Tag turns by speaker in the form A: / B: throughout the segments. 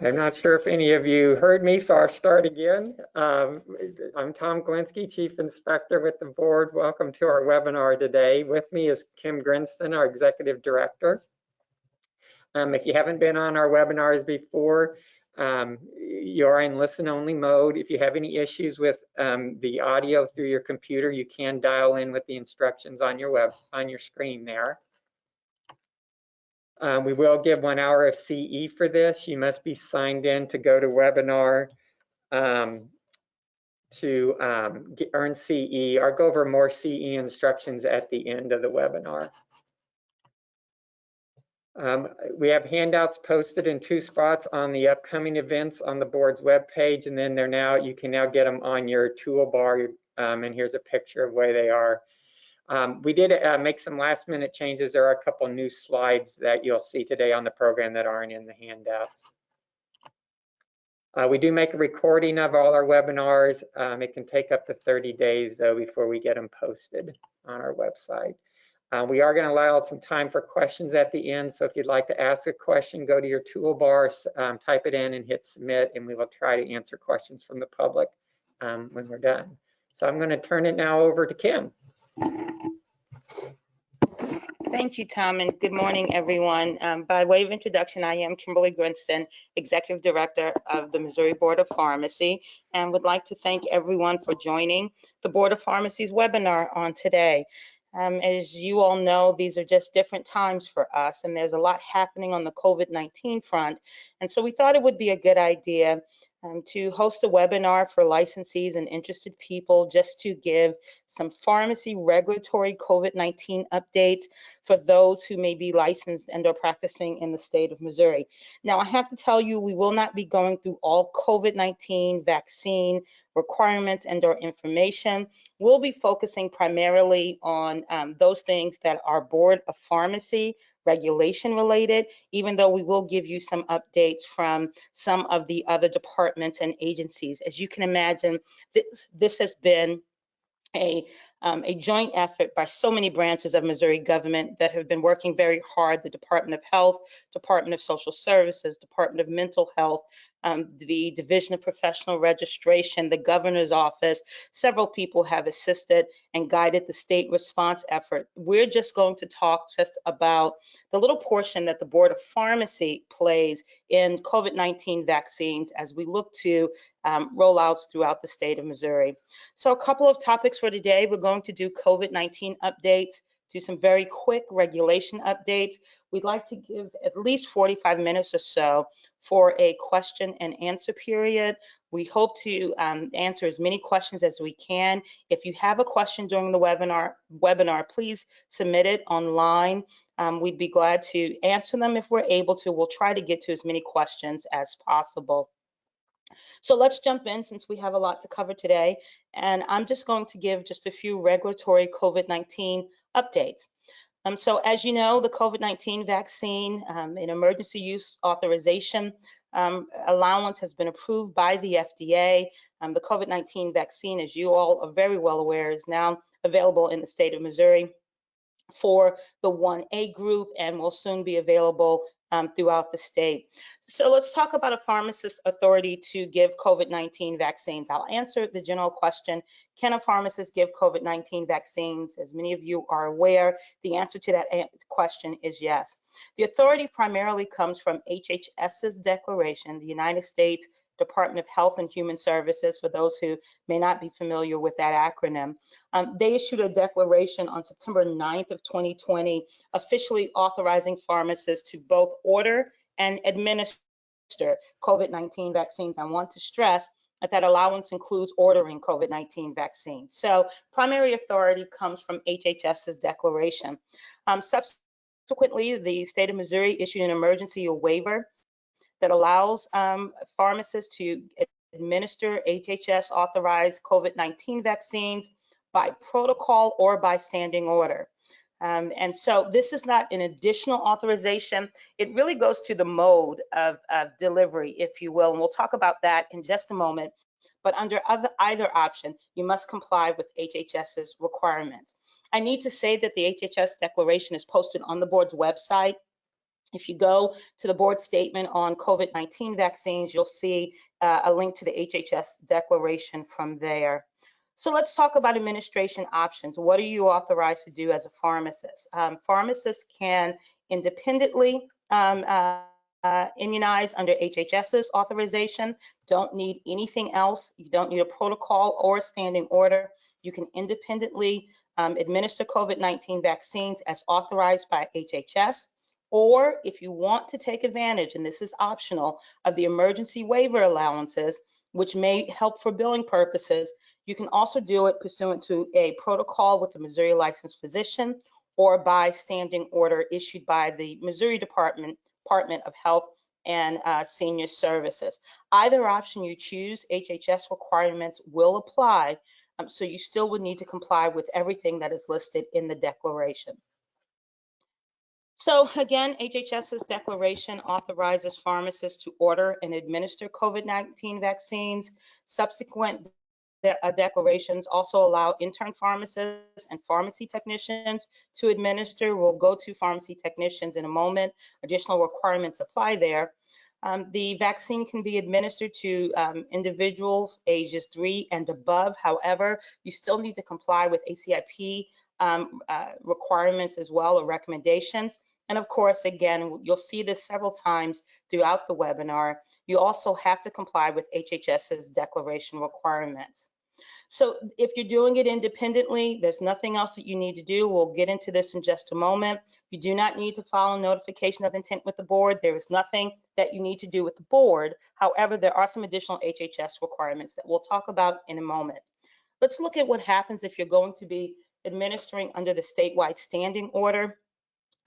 A: I'm not sure if any of you heard me, so I'll start again. I'm Tom Glinski, Chief Inspector with the board. Welcome to our webinar today. With me is Kim Grinston, our Executive Director. If you haven't been on our webinars before, you're in listen-only mode. If you have any issues with the audio through your computer, you can dial in with the instructions on your screen there. We will give 1 hour of CE for this. You must be signed in to go to webinar to earn CE. I'll go over more CE instructions at the end of the webinar. We have handouts posted in 2 spots on the upcoming events on the board's webpage, and then you can now get them on your toolbar. And here's a picture of where they are. We did make some last minute changes. There are a couple new slides that you'll see today on the program that aren't in the handouts. We do make a recording of all our webinars. It can take up to 30 days though before we get them posted on our website. We are going to allow some time for questions at the end. So if you'd like to ask a question, go to your toolbar, type it in and hit submit, and we will try to answer questions from the public when we're done. So I'm going to turn it now over to Kim.
B: Thank you, Tom, and good morning, everyone. By way of introduction, I am Kimberly Grinston, Executive Director of the Missouri Board of Pharmacy, and would like to thank everyone for joining the Board of Pharmacy's webinar on today. As you all know, these are just different times for us, and there's a lot happening on the COVID-19 front, and so we thought it would be a good idea to host a webinar for licensees and interested people just to give some pharmacy regulatory COVID-19 updates for those who may be licensed and are practicing in the state of Missouri. Now, I have to tell you, we will not be going through all COVID-19 vaccine requirements and or information. We'll be focusing primarily on those things that are Board of Pharmacy regulation related, even though we will give you some updates from some of the other departments and agencies. As you can imagine, this has been a joint effort by so many branches of Missouri government that have been working very hard: the Department of Health, Department of Social Services, Department of Mental Health, the Division of Professional Registration, the Governor's Office. Several people have assisted and guided the state response effort. We're just going to talk just about the little portion that the Board of Pharmacy plays in COVID-19 vaccines as we look to rollouts throughout the state of Missouri. So a couple of topics for today. We're going to do COVID-19 updates, do some very quick regulation updates. We'd like to give at least 45 minutes or so for a question and answer period. We hope to answer as many questions as we can. If you have a question during the webinar, please submit it online. We'd be glad to answer them if we're able to. We'll try to get to as many questions as possible. So let's jump in since we have a lot to cover today. And I'm just going to give just a few regulatory COVID-19 updates. So as you know, the COVID-19 vaccine, an emergency use authorization allowance has been approved by the FDA. The COVID-19 vaccine, as you all are very well aware, is now available in the state of Missouri for the 1A group and will soon be available throughout the state. So let's talk about a pharmacist's authority to give COVID-19 vaccines. I'll answer the general question: can a pharmacist give COVID-19 vaccines? As many of you are aware, the answer to that question is yes. The authority primarily comes from HHS's declaration, the United States Department of Health and Human Services, for those who may not be familiar with that acronym. They issued a declaration on September 9th of 2020, officially authorizing pharmacists to both order and administer COVID-19 vaccines. I want to stress that that allowance includes ordering COVID-19 vaccines. So primary authority comes from HHS's declaration. Subsequently, the state of Missouri issued an emergency waiver that allows pharmacists to administer HHS authorized COVID-19 vaccines by protocol or by standing order. And so this is not an additional authorization. It really goes to the mode of delivery, if you will, and we'll talk about that in just a moment. But under either option, you must comply with HHS's requirements. I need to say that the HHS declaration is posted on the board's website. If you go to the board statement on COVID-19 vaccines, you'll see a link to the HHS declaration from there. So let's talk about administration options. What are you authorized to do as a pharmacist? Pharmacists can independently immunize under HHS's authorization. Don't need anything else. You don't need a protocol or a standing order. You can independently administer COVID-19 vaccines as authorized by HHS. Or if you want to take advantage, and this is optional, of the emergency waiver allowances, which may help for billing purposes, you can also do it pursuant to a protocol with the Missouri licensed physician or by standing order issued by the Missouri Department of Health and Senior Services. Either option you choose, HHS requirements will apply, so you still would need to comply with everything that is listed in the declaration. So again, HHS's declaration authorizes pharmacists to order and administer COVID-19 vaccines. Subsequent declarations also allow intern pharmacists and pharmacy technicians to administer. We'll go to pharmacy technicians in a moment. Additional requirements apply there. The vaccine can be administered to individuals ages 3 and above. However, you still need to comply with ACIP requirements as well, or recommendations. And of course, again, you'll see this several times throughout the webinar. You also have to comply with HHS's declaration requirements. So if you're doing it independently, there's nothing else that you need to do. We'll get into this in just a moment. You do not need to file a notification of intent with the board. There is nothing that you need to do with the board. However, there are some additional HHS requirements that we'll talk about in a moment. Let's look at what happens if you're going to be administering under the statewide standing order.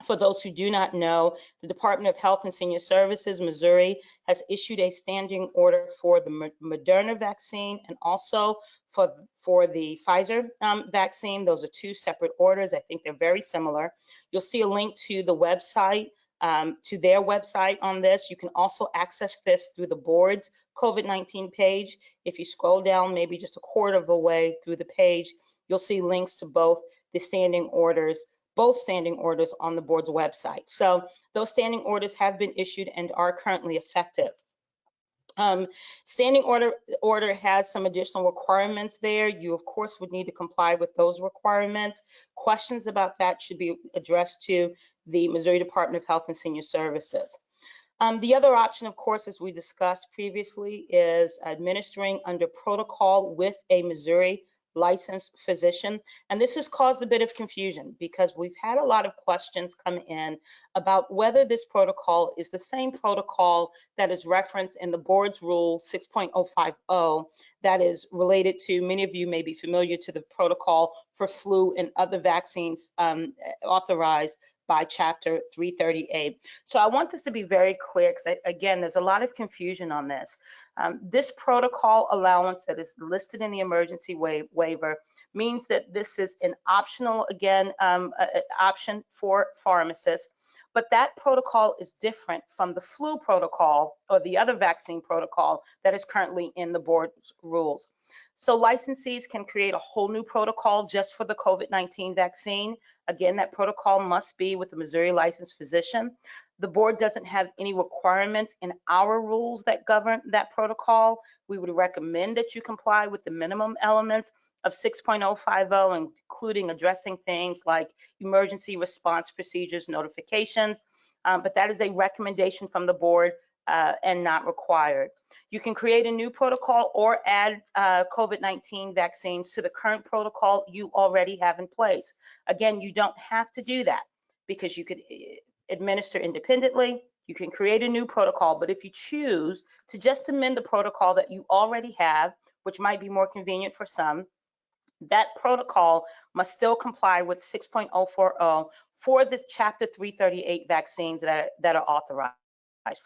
B: For those who do not know, the Department of Health and Senior Services, Missouri, has issued a standing order for the Moderna vaccine and also for the Pfizer vaccine. Those are two separate orders. I think they're very similar. You'll see a link to the website, to their website on this. You can also access this through the board's COVID-19 page. If you scroll down maybe just a quarter of the way through the page, you'll see links to both the standing orders, both standing orders on the board's website. So those standing orders have been issued and are currently effective. Standing order has some additional requirements there. You, of course, would need to comply with those requirements. Questions about that should be addressed to the Missouri Department of Health and Senior Services. The other option, of course, as we discussed previously, is administering under protocol with a Missouri licensed physician. And this has caused a bit of confusion because we've had a lot of questions come in about whether this protocol is the same protocol that is referenced in the board's rule 6.050 that is related to, many of you may be familiar to the protocol for flu and other vaccines authorized by Chapter 338. So I want this to be very clear because, again, there's a lot of confusion on this. This protocol allowance that is listed in the emergency waiver means that this is an optional, again, option for pharmacists, but that protocol is different from the flu protocol or the other vaccine protocol that is currently in the board's rules. So licensees can create a whole new protocol just for the COVID-19 vaccine. Again, that protocol must be with the Missouri licensed physician. The board doesn't have any requirements in our rules that govern that protocol. We would recommend that you comply with the minimum elements of 6.050, including addressing things like emergency response procedures, notifications, but that is a recommendation from the board and not required. You can create a new protocol or add COVID-19 vaccines to the current protocol you already have in place. Again, you don't have to do that because you could administer independently. You can create a new protocol, but if you choose to just amend the protocol that you already have, which might be more convenient for some, that protocol must still comply with 6.040 for this Chapter 338 vaccines that are authorized.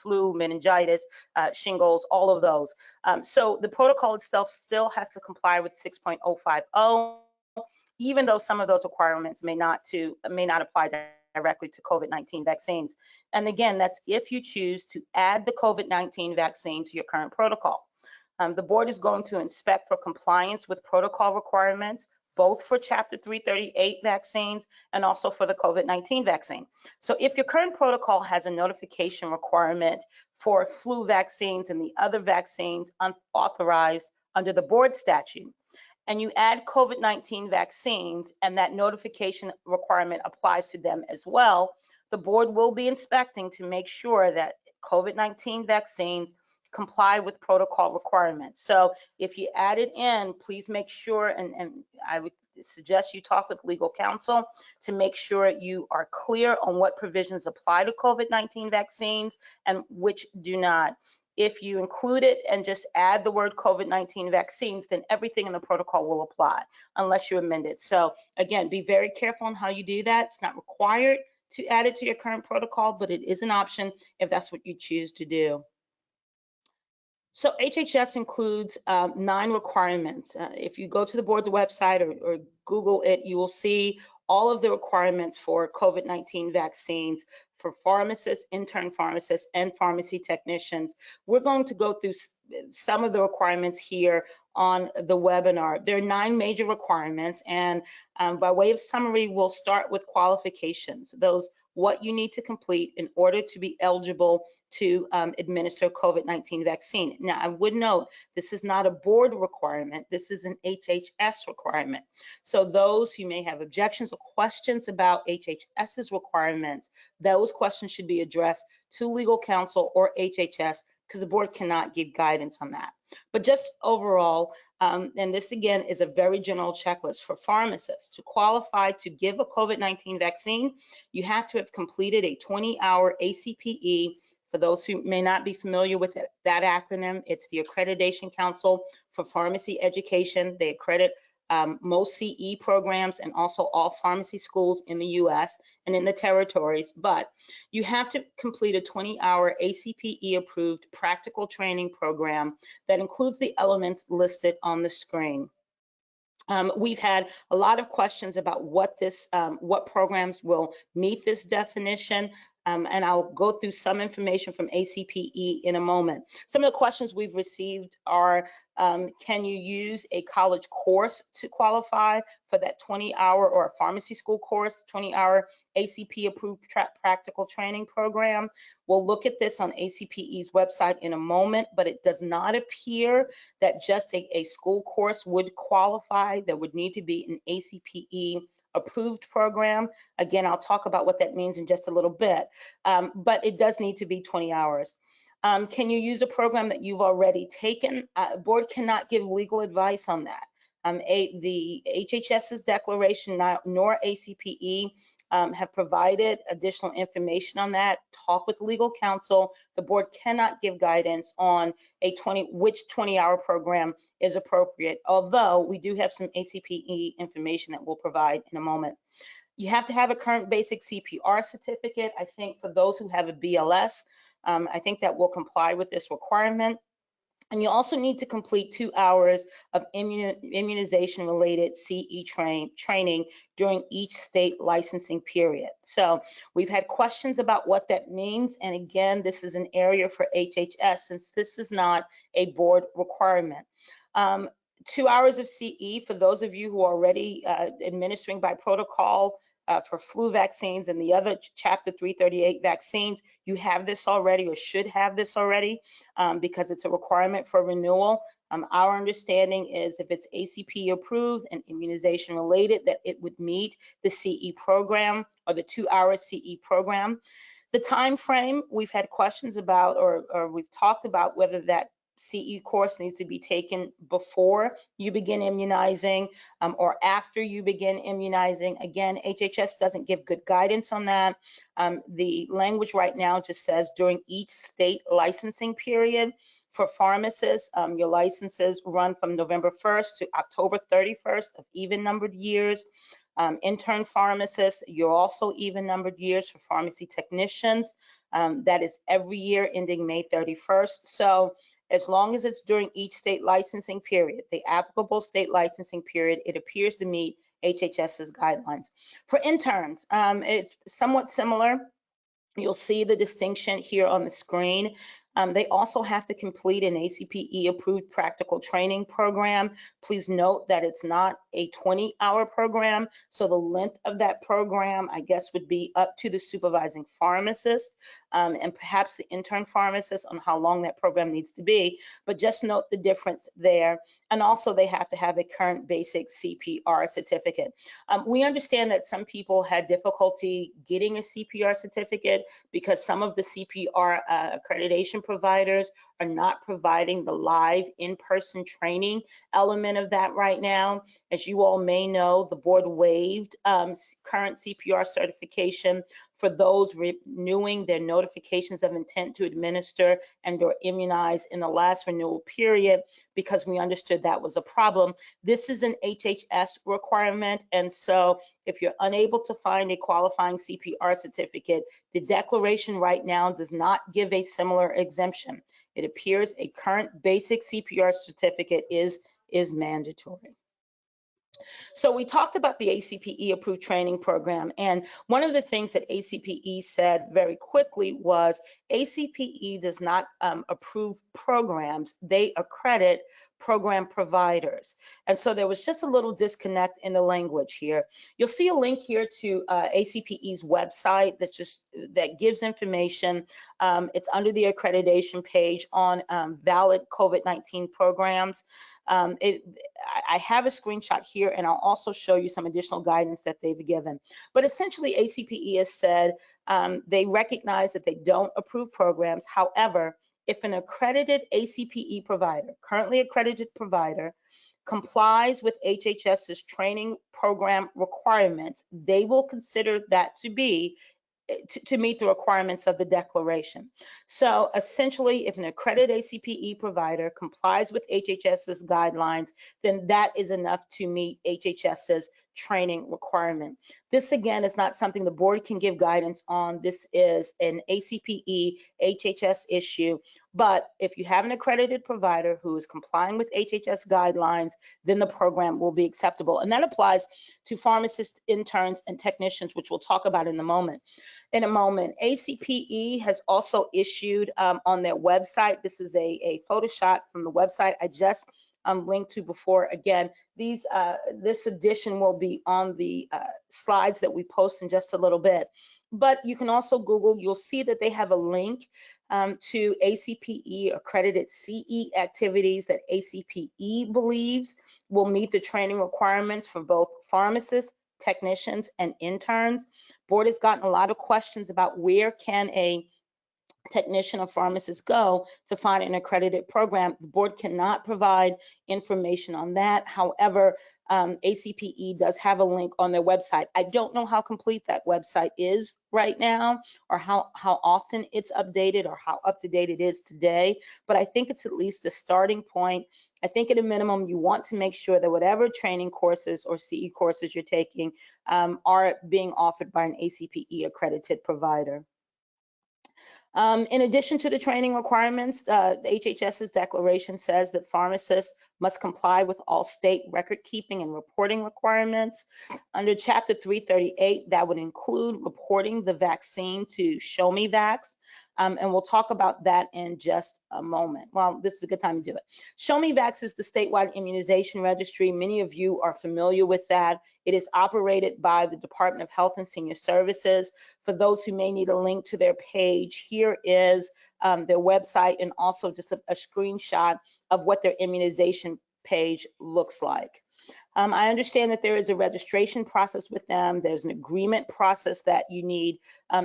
B: Flu, meningitis, shingles, all of those. So the protocol itself still has to comply with 6.050, even though some of those requirements may not apply directly to COVID-19 vaccines. And again, that's if you choose to add the COVID-19 vaccine to your current protocol. The board is going to inspect for compliance with protocol requirements both for Chapter 338 vaccines and also for the COVID-19 vaccine. So if your current protocol has a notification requirement for flu vaccines and the other vaccines unauthorized under the board statute, and you add COVID-19 vaccines and that notification requirement applies to them as well, the board will be inspecting to make sure that COVID-19 vaccines comply with protocol requirements. So if you add it in, please make sure, and I would suggest you talk with legal counsel to make sure you are clear on what provisions apply to COVID-19 vaccines and which do not. If you include it and just add the word COVID-19 vaccines, then everything in the protocol will apply unless you amend it. So again, be very careful on how you do that. It's not required to add it to your current protocol, but it is an option if that's what you choose to do. So HHS includes 9 requirements. If you go to the board's website or Google it, you will see all of the requirements for COVID-19 vaccines for pharmacists, intern pharmacists, and pharmacy technicians. We're going to go through some of the requirements here on the webinar. There are 9 major requirements, and by way of summary, we'll start with qualifications, those what you need to complete in order to be eligible to administer COVID-19 vaccine. Now, I would note this is not a board requirement. This is an HHS requirement. So those who may have objections or questions about HHS's requirements, those questions should be addressed to legal counsel or HHS because the board cannot give guidance on that. But just overall, and this again is a very general checklist for pharmacists. To qualify to give a COVID-19 vaccine, you have to have completed a 20-hour ACPE. For those who may not be familiar with that acronym, it's the Accreditation Council for Pharmacy Education. They accredit most CE programs and also all pharmacy schools in the US and in the territories, but you have to complete a 20-hour ACPE approved practical training program that includes the elements listed on the screen. We've had a lot of questions about what programs will meet this definition. And I'll go through some information from ACPE in a moment. Some of the questions we've received are, can you use a college course to qualify for that 20-hour or a pharmacy school course, 20-hour ACP approved practical training program? We'll look at this on ACPE's website in a moment, but it does not appear that just a school course would qualify. There would need to be an ACPE approved program. Again, I'll talk about what that means in just a little bit, but it does need to be 20 hours. Can you use a program that you've already taken? Board cannot give legal advice on that. The HHS's declaration nor ACPE have provided additional information on that. Talk with legal counsel. The board cannot give guidance on which 20-hour program is appropriate, although we do have some ACPE information that we'll provide in a moment. You have to have a current basic CPR certificate. I think for those who have a BLS, I think that will comply with this requirement. And you also need to complete 2 hours of immunization-related CE training during each state licensing period. So we've had questions about what that means. And again, this is an area for HHS since this is not a board requirement. 2 hours of CE for those of you who are already administering by protocol for flu vaccines and the other Chapter 338 vaccines, you have this already or should have this already because it's a requirement for renewal. Our understanding is if it's ACP approved and immunization related, that it would meet the CE program or the 2-hour CE program. The time frame, we've had questions about or we've talked about whether that CE course needs to be taken before you begin immunizing or after you begin immunizing. Again, HHS doesn't give good guidance on that. The language right now just says during each state licensing period. For pharmacists, your licenses run from November 1st to October 31st of even numbered years. Intern pharmacists, you're also even numbered years. For pharmacy technicians, that is every year ending May 31st. So as long as it's during each state licensing period, the applicable state licensing period, it appears to meet HHS's guidelines. For interns, it's somewhat similar. You'll see the distinction here on the screen. They also have to complete an ACPE approved practical training program. Please note that it's not a 20-hour program, so the length of that program, I guess, would be up to the supervising pharmacist and perhaps the intern pharmacist on how long that program needs to be, but just note the difference there. And also they have to have a current basic CPR certificate. We understand that some people had difficulty getting a CPR certificate because some of the CPR accreditation providers are not providing the live in-person training element of that right now. As you all may know, the board waived current CPR certification for those renewing their notifications of intent to administer and or immunize in the last renewal period because we understood that was a problem. This is an HHS requirement, and so if you're unable to find a qualifying CPR certificate, the declaration right now does not give a similar exemption. It appears a current basic CPR certificate is mandatory. So we talked about the ACPE approved training program, and one of the things that ACPE said very quickly was ACPE does not approve programs, they accredit program providers. And so there was just a little disconnect in the language here. You'll see a link here to ACPE's website that gives information. It's under the accreditation page on valid COVID-19 programs. I have a screenshot here, and I'll also show you some additional guidance that they've given. But essentially, ACPE has said they recognize that they don't approve programs. However, if an accredited ACPE provider, currently accredited provider, complies with HHS's training program requirements, they will consider that to be to meet the requirements of the declaration. So essentially, if an accredited ACPE provider complies with HHS's guidelines, then that is enough to meet HHS's training requirement. This, again, is not something the board can give guidance on. This is an ACPE HHS issue. But if you have an accredited provider who is complying with HHS guidelines, then the program will be acceptable. And that applies to pharmacists, interns, and technicians, which we'll talk about in a moment. ACPE has also issued on their website. This is a Photoshop from the website I just linked to before. Again, this edition will be on the slides that we post in just a little bit. But you can also Google, you'll see that they have a link to ACPE accredited CE activities that ACPE believes will meet the training requirements for both pharmacists, technicians, and interns. Board has gotten a lot of questions about where can a technician or pharmacist go to find an accredited program. The board cannot provide information on that. However, ACPE does have a link on their website. I don't know how complete that website is right now, or how often it's updated, or how up to date it is today, but I think it's at least a starting point. I think at a minimum, you want to make sure that whatever training courses or CE courses you're taking are being offered by an ACPE accredited provider. In addition to the training requirements, the HHS's declaration says that pharmacists must comply with all state record keeping and reporting requirements. Under Chapter 338, that would include reporting the vaccine to ShoMeVax, and we'll talk about that in just a moment. Well, this is a good time to do it. ShoMeVax is the statewide immunization registry. Many of you are familiar with that. It is operated by the Department of Health and Senior Services. For those who may need a link to their page, here is their website, and also just a screenshot of what their immunization page looks like. I understand that there is a registration process with them. There's an agreement process that you need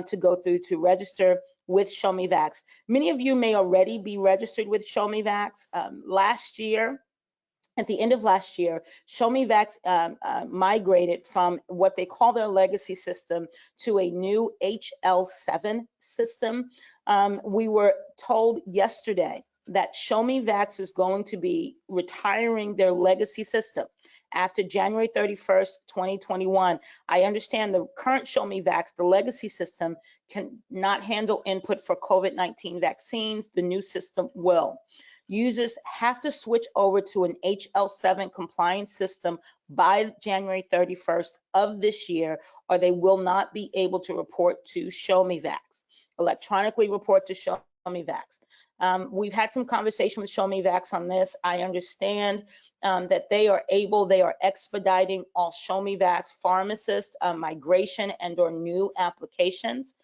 B: to go through to register with ShoMeVax. Many of you may already be registered with ShoMeVax. Last year, at the end of last year, ShoMeVax migrated from what they call their legacy system to a new HL7 system. We were told yesterday that ShoMeVax is going to be retiring their legacy system after January 31st, 2021. I understand the current ShoMeVax, the legacy system, cannot handle input for COVID-19 vaccines. The new system will. Users have to switch over to an HL7 compliance system by January 31st of this year, or they will not be able to report to ShoMeVax, electronically report to ShoMeVax. We've had some conversation with Show Me Vax on this. I understand that they are expediting all Show Me Vax pharmacists migration and or new applications.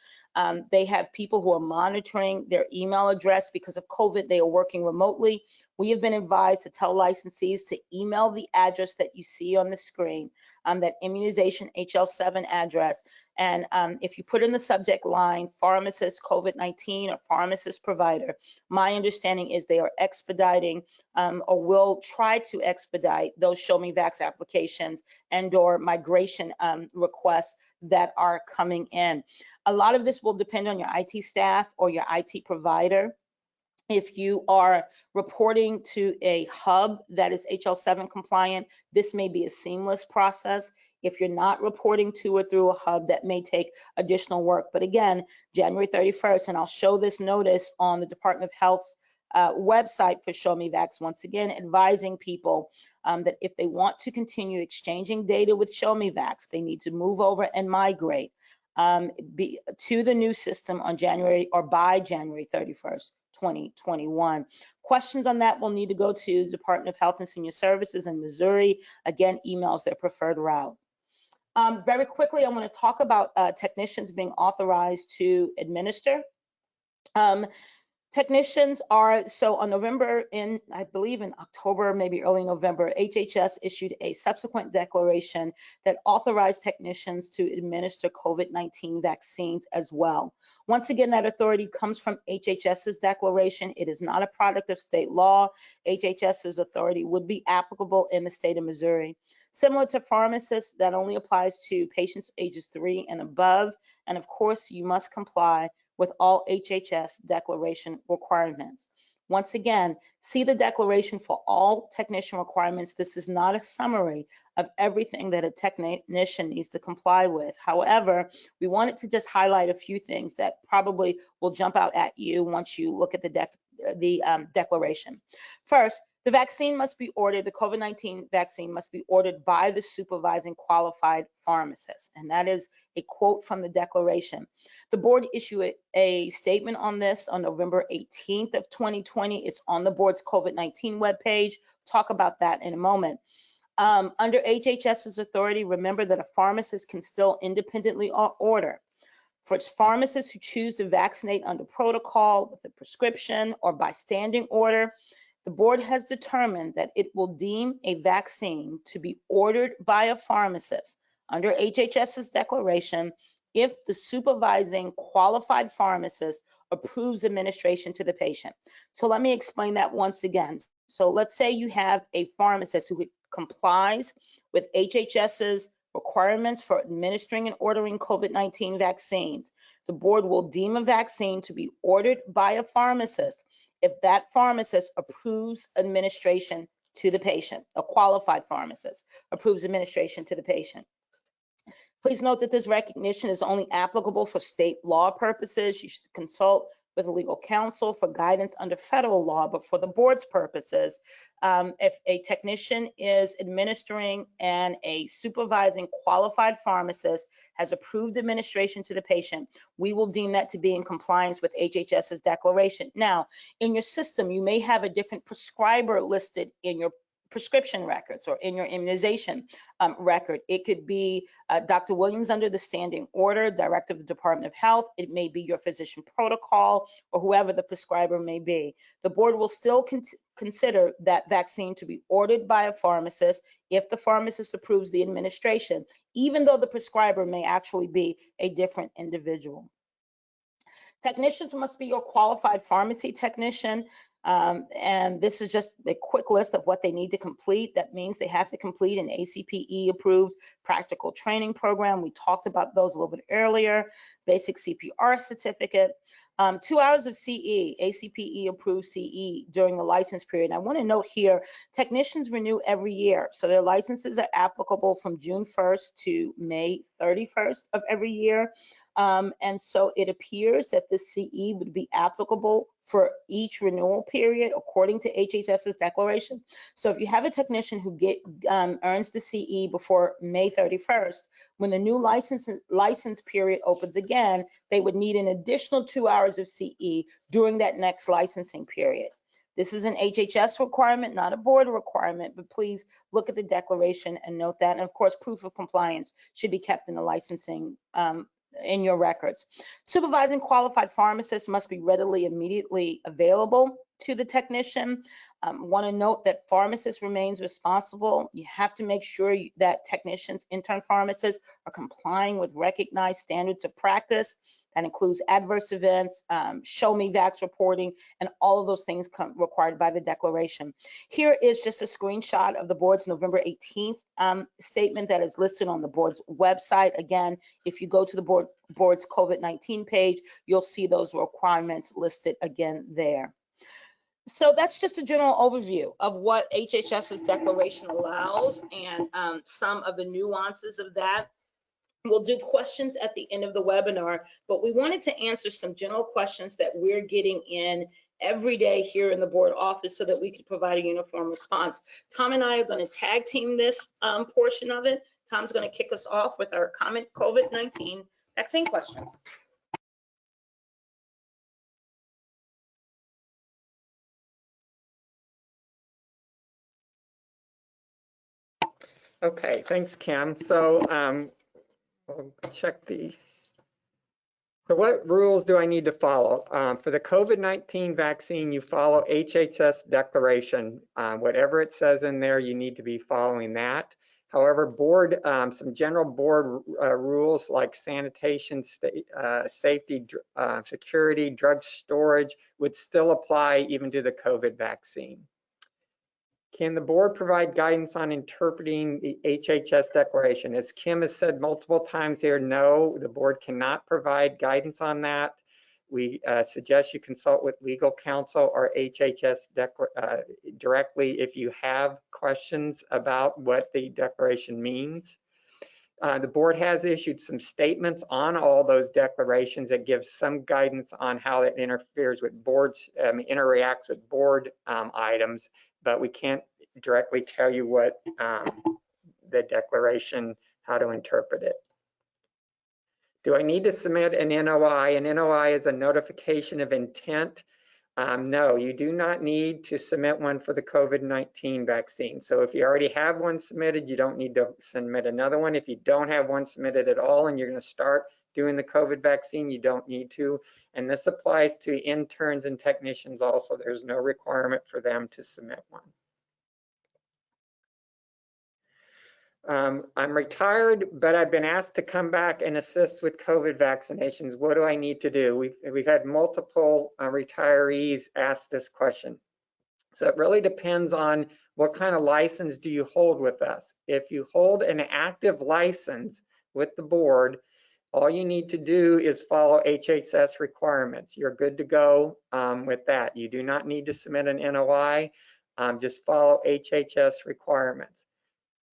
B: They have people who are monitoring their email address because of COVID. They are working remotely. We have been advised to tell licensees to email the address that you see on the screen, that immunization HL7 address. And if you put in the subject line, pharmacist COVID-19 or pharmacist provider, my understanding is they are expediting or will try to expedite those Show Me Vax applications and or migration requests that are coming in. A lot of this will depend on your IT staff or your IT provider. If you are reporting to a hub that is HL7 compliant, this may be a seamless process. If you're not reporting to or through a hub, that may take additional work. But again, January 31st, and I'll show this notice on the Department of Health's website for Show Me Vax, once again, advising people that if they want to continue exchanging data with Show Me Vax, they need to move over and migrate to the new system on January or by January 31st, 2021. Questions on that will need to go to the Department of Health and Senior Services in Missouri. Again, emails their preferred route. Very quickly, I want to talk about technicians being authorized to administer. Technicians are, so on November, I believe in October, maybe early November, HHS issued a subsequent declaration that authorized technicians to administer COVID-19 vaccines as well. Once again, that authority comes from HHS's declaration. It is not a product of state law. HHS's authority would be applicable in the state of Missouri. Similar to pharmacists, that only applies to patients ages 3 and above. And of course, you must comply with all HHS declaration requirements. Once again, see the declaration for all technician requirements. This is not a summary of everything that a technician needs to comply with. However, we wanted to just highlight a few things that probably will jump out at you once you look at the declaration. First, the vaccine must be ordered, the COVID-19 vaccine must be ordered by the supervising qualified pharmacist. And that is a quote from the declaration. The board issued a statement on this on November 18th of 2020. It's on the board's COVID-19 webpage. Talk about that in a moment. Under HHS's authority, remember that a pharmacist can still independently order. For pharmacists who choose to vaccinate under protocol, with a prescription, or by standing order, the board has determined that it will deem a vaccine to be ordered by a pharmacist under HHS's declaration if the supervising qualified pharmacist approves administration to the patient. So let me explain that once again. So let's say you have a pharmacist who complies with HHS's requirements for administering and ordering COVID-19 vaccines. The board will deem a vaccine to be ordered by a pharmacist if that pharmacist approves administration to the patient, a qualified pharmacist approves administration to the patient. Please note that this recognition is only applicable for state law purposes. You should consult with legal counsel for guidance under federal law, but for the board's purposes, if a technician is administering and a supervising qualified pharmacist has approved administration to the patient, we will deem that to be in compliance with HHS's declaration. Now, in your system, you may have a different prescriber listed in your prescription records or in your immunization record. It could be Dr. Williams under the standing order, director of the Department of Health. It may be your physician protocol or whoever the prescriber may be. The board will still consider that vaccine to be ordered by a pharmacist if the pharmacist approves the administration, even though the prescriber may actually be a different individual. Technicians must be your qualified pharmacy technician. And this is just a quick list of what they need to complete. That means they have to complete an ACPE approved practical training program. We talked about those a little bit earlier. Basic CPR certificate, 2 hours of CE, ACPE approved CE during the license period. And I want to note here, technicians renew every year. So their licenses are applicable from June 1st to May 31st of every year. And so it appears that the CE would be applicable for each renewal period according to HHS's declaration. So if you have a technician who earns the CE before May 31st, when the new license period opens again, they would need an additional 2 hours of CE during that next licensing period. This is an HHS requirement, not a board requirement, but please look at the declaration and note that. And of course, proof of compliance should be kept in the licensing in your records. Supervising qualified pharmacists must be readily, immediately available to the technician. Want to note that pharmacist remains responsible. You have to make sure that technicians, intern pharmacists, are complying with recognized standards of practice. That includes adverse events, show me vax reporting, and all of those things required by the declaration. Here is just a screenshot of the board's November 18th statement that is listed on the board's website. Again, if you go to the board's COVID-19 page, you'll see those requirements listed again there. So that's just a general overview of what HHS's declaration allows and some of the nuances of that. We'll do questions at the end of the webinar, but we wanted to answer some general questions that we're getting in every day here in the board office so that we could provide a uniform response. Tom and I are going to tag team this portion of it. Tom's going to kick us off with our common COVID-19 vaccine questions.
A: Okay, thanks, Kim. So we'll check so what rules do I need to follow? For the COVID-19 vaccine, you follow HHS declaration. Whatever it says in there, you need to be following that. However, some general board rules like sanitation, safety, security, drug storage would still apply even to the COVID vaccine. Can the board provide guidance on interpreting the HHS declaration? As Kim has said multiple times here, no, the board cannot provide guidance on that. We suggest you consult with legal counsel or HHS directly if you have questions about what the declaration means. The board has issued some statements on all those declarations that give some guidance on how it interferes with boards, interacts with board items, but we can't directly tell you what the declaration, how to interpret it. Do I need to submit an NOI? An NOI is a notification of intent. No, you do not need to submit one for the COVID-19 vaccine. So if you already have one submitted, you don't need to submit another one. If you don't have one submitted at all and you're going to start doing the COVID vaccine, you don't need to. And this applies to interns and technicians also. There's no requirement for them to submit one. I'm retired, but I've been asked to come back and assist with COVID vaccinations. What do I need to do? We've had multiple retirees ask this question. So it really depends on what kind of license do you hold with us. If you hold an active license with the board, all you need to do is follow HHS requirements. You're good to go with that. You do not need to submit an NOI. Just follow HHS requirements.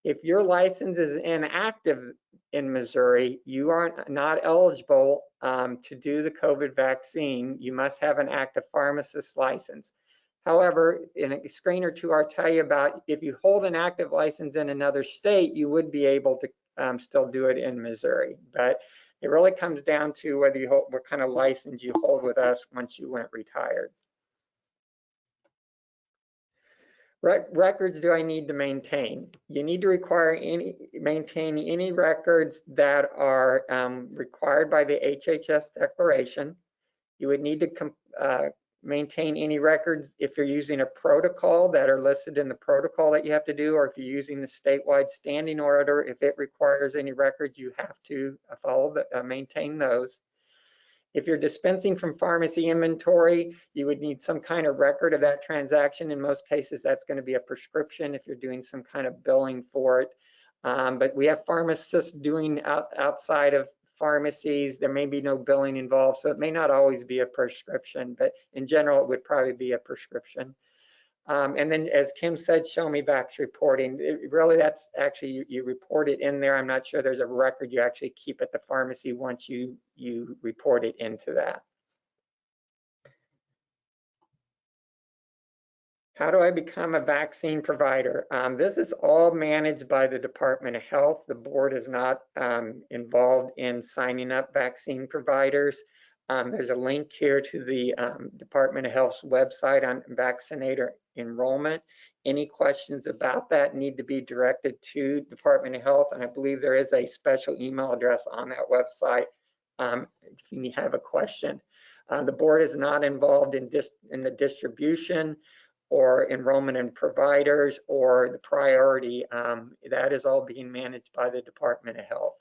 A: If your license is inactive in Missouri, you are not eligible to do the COVID vaccine. You must have an active pharmacist license. However, in a screen or two, I'll tell you about if you hold an active license in another state, you would be able to still do it in Missouri. But it really comes down to whether you hold, what kind of license you hold with us once you went retired. Records do I need to maintain? You need to maintain any records that are required by the HHS declaration. You would need to maintain any records if you're using a protocol that are listed in the protocol that you have to do, or if you're using the statewide standing order, if it requires any records, you have to maintain those. If you're dispensing from pharmacy inventory, you would need some kind of record of that transaction. In most cases, that's going to be a prescription if you're doing some kind of billing for it. But we have pharmacists doing outside of pharmacies. There may be no billing involved, so it may not always be a prescription, but in general, it would probably be a prescription. And then, as Kim said, show me backs reporting. Really, that's actually, you report it in there. I'm not sure there's a record you actually keep at the pharmacy once you report it into that. How do I become a vaccine provider? This is all managed by the Department of Health. The board is not involved in signing up vaccine providers. There's a link here to the Department of Health's website on vaccinator enrollment. Any questions about that need to be directed to Department of Health, and I believe there is a special email address on that website if you have a question. The board is not involved in the distribution or enrollment in providers or the priority. That is all being managed by the Department of Health.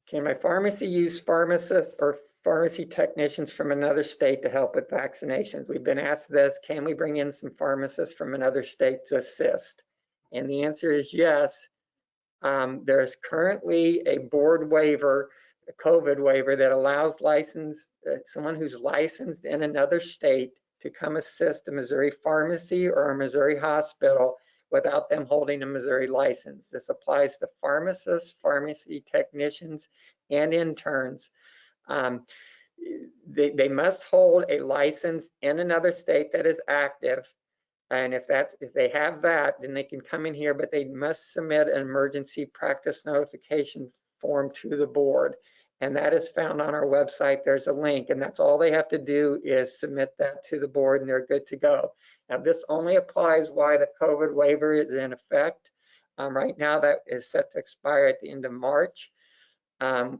A: Can my pharmacy use pharmacists or pharmacy technicians from another state to help with vaccinations? We've been asked this, can we bring in some pharmacists from another state to assist? And the answer is yes. There is currently a board waiver, a COVID waiver, that allows someone who's licensed in another state to come assist a Missouri pharmacy or a Missouri hospital without them holding a Missouri license. This applies to pharmacists, pharmacy technicians, and interns. They must hold a license in another state that is active. And if they have that, then they can come in here, but they must submit an emergency practice notification form to the board. And that is found on our website. There's a link, and that's all they have to do is submit that to the board, and they're good to go. Now, this only applies while the COVID waiver is in effect. Right now, that is set to expire at the end of March. So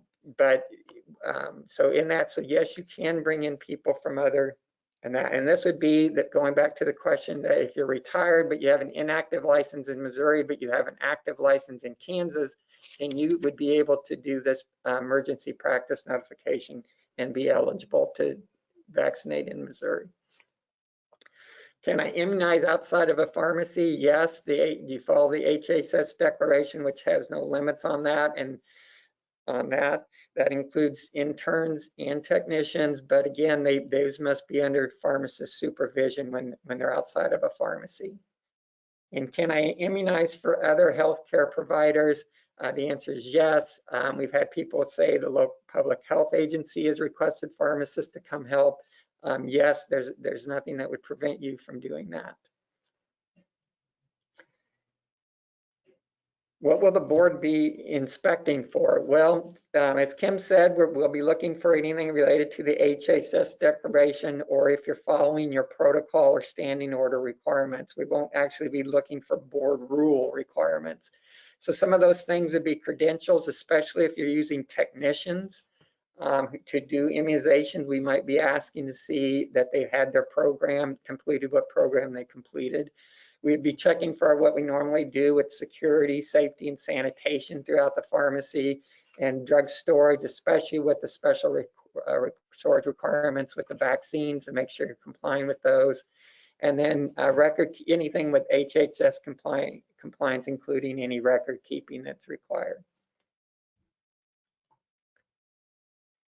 A: yes, you can bring in people from other. And this would be that, going back to the question, that if you're retired but you have an inactive license in Missouri but you have an active license in Kansas, then you would be able to do this emergency practice notification and be eligible to vaccinate in Missouri. Can I immunize outside of a pharmacy? Yes, you follow the HHS declaration, which has no limits on that, and that includes interns and technicians, but again, those must be under pharmacist supervision when they're outside of a pharmacy. And can I immunize for other healthcare providers? The answer is yes. We've had people say the local public health agency has requested pharmacists to come help. Yes, there's nothing that would prevent you from doing that. What will the board be inspecting for? Well, as Kim said, we'll be looking for anything related to the HHS declaration, or if you're following your protocol or standing order requirements. We won't actually be looking for board rule requirements. So some of those things would be credentials, especially if you're using technicians to do immunization. We might be asking to see that they had their program completed, what program they completed. We'd be checking for what we normally do with security, safety, and sanitation throughout the pharmacy, and drug storage, especially with the special storage requirements with the vaccines, and make sure you're complying with those. And then anything with HHS compliance, including any record keeping that's required.